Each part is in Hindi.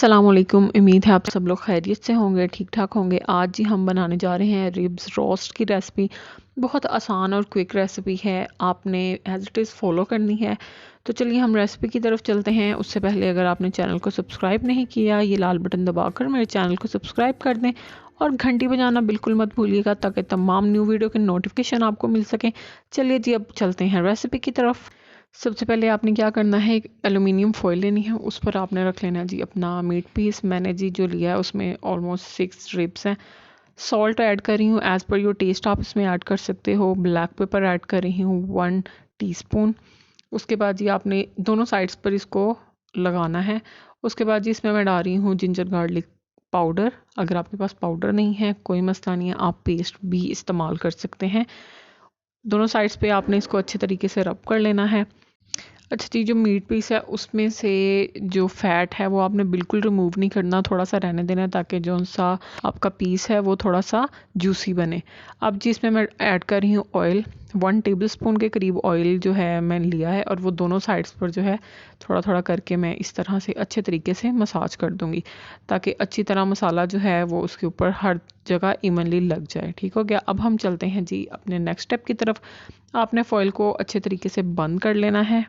अस्सलाम वालेकुम। उम्मीद है आप सब लोग खैरियत से होंगे, ठीक ठाक होंगे। आज जी हम बनाने जा रहे हैं रिब्स रोस्ट की रेसिपी। बहुत आसान और क्विक रेसिपी है, आपने एज इट इज़ फॉलो करनी है। तो चलिए हम रेसिपी की तरफ चलते हैं। उससे पहले अगर आपने चैनल को सब्सक्राइब नहीं किया, ये लाल बटन दबाकर मेरे चैनल को सब्सक्राइब कर दें और घंटी बजाना बिल्कुल मत भूलिएगा ताकि तमाम न्यू वीडियो के नोटिफिकेशन आपको मिल सकें। चलिए जी अब चलते हैं रेसिपी की तरफ। सबसे पहले आपने क्या करना है, एक एलुमिनियम फॉइल लेनी है, उस पर आपने रख लेना है जी अपना मीट पीस। मैंने जी जो लिया है उसमें ऑलमोस्ट 6 रिब्स हैं। सॉल्ट ऐड कर रही हूँ एज़ पर योर टेस्ट, आप इसमें ऐड कर सकते हो। ब्लैक पेपर ऐड कर रही हूँ 1 टीस्पून। उसके बाद जी आपने दोनों साइड्स पर इसको लगाना है। उसके बाद जी इसमें मैं डाल रही हूँ जिंजर गार्लिक पाउडर। अगर आपके पास पाउडर नहीं है कोई मसला नहीं है, आप पेस्ट भी इस्तेमाल कर सकते हैं। दोनों साइड्स पे आपने इसको अच्छे तरीके से रब कर लेना है। अच्छा जी, जो मीट पीस है उसमें से जो फ़ैट है वो आपने बिल्कुल रिमूव नहीं करना, थोड़ा सा रहने देना ताकि जो सा आपका पीस है वो थोड़ा सा जूसी बने। अब जी इसमें मैं ऐड कर रही हूँ ऑयल। 1 टेबलस्पून के करीब ऑयल जो है मैंने लिया है और वो दोनों साइड्स पर जो है थोड़ा थोड़ा करके मैं इस तरह से अच्छे तरीके से मसाज कर दूँगी ताकि अच्छी तरह मसाला जो है वो उसके ऊपर हर जगह इवनली लग जाए। ठीक हो गया। अब हम चलते हैं जी अपने नेक्स्ट स्टेप की तरफ। आपने फॉयल को अच्छे तरीके से बंद कर लेना है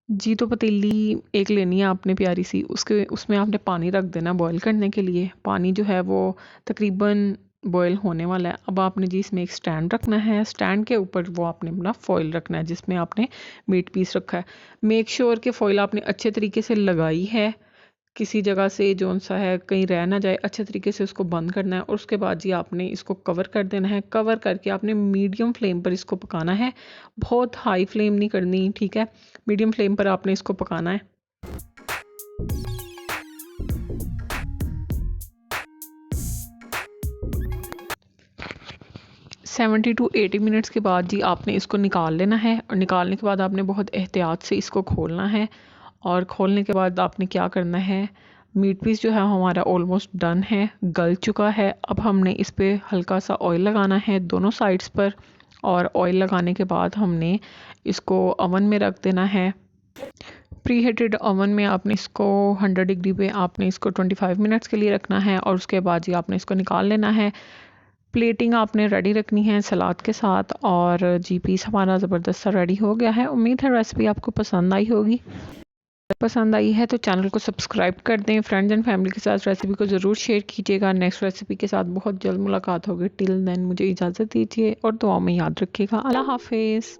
जी। तो पतीली एक लेनी है आपने प्यारी सी, उसके उसमें आपने पानी रख देना बॉईल करने के लिए। पानी जो है वो तकरीबन बॉईल होने वाला है। अब आपने जी इसमें एक स्टैंड रखना है, स्टैंड के ऊपर वो आपने अपना फॉइल रखना है जिसमें आपने मीट पीस रखा है। मेक श्योर कि फॉइल आपने अच्छे तरीके से लगाई है, किसी जगह से जो सा है कहीं रह ना जाए। अच्छे तरीके से उसको बंद करना है और उसके बाद जी आपने इसको कवर कर देना है। कवर करके आपने मीडियम फ्लेम पर इसको पकाना है, बहुत हाई फ्लेम नहीं करनी, ठीक है। मीडियम फ्लेम पर आपने इसको पकाना है। 70 टू 80 मिनट्स के बाद जी आपने इसको निकाल लेना है और निकालने के बाद आपने बहुत एहतियात से इसको खोलना है। और खोलने के बाद आपने क्या करना है, मीट पीस जो है हमारा ऑलमोस्ट डन है, गल चुका है। अब हमने इस पर हल्का सा ऑयल लगाना है दोनों साइड्स पर और ऑयल लगाने के बाद हमने इसको ओवन में रख देना है। प्री हीटेड ओवन में आपने इसको 100 डिग्री पे आपने इसको 25 मिनट्स के लिए रखना है और उसके बाद जी आपने इसको निकाल लेना है। प्लेटिंग आपने रेडी रखनी है सलाद के साथ और जी पीस हमारा ज़बरदस्त सा रेडी हो गया है। उम्मीद है रेसिपी आपको पसंद आई होगी। पसंद आई है तो चैनल को सब्सक्राइब कर दें, फ्रेंड्स एंड फैमिली के साथ रेसिपी को ज़रूर शेयर कीजिएगा। नेक्स्ट रेसिपी के साथ बहुत जल्द मुलाकात होगी। टिल देन मुझे इजाज़त दीजिए और दुआ में याद रखिएगा। अल्लाह हाफिज़।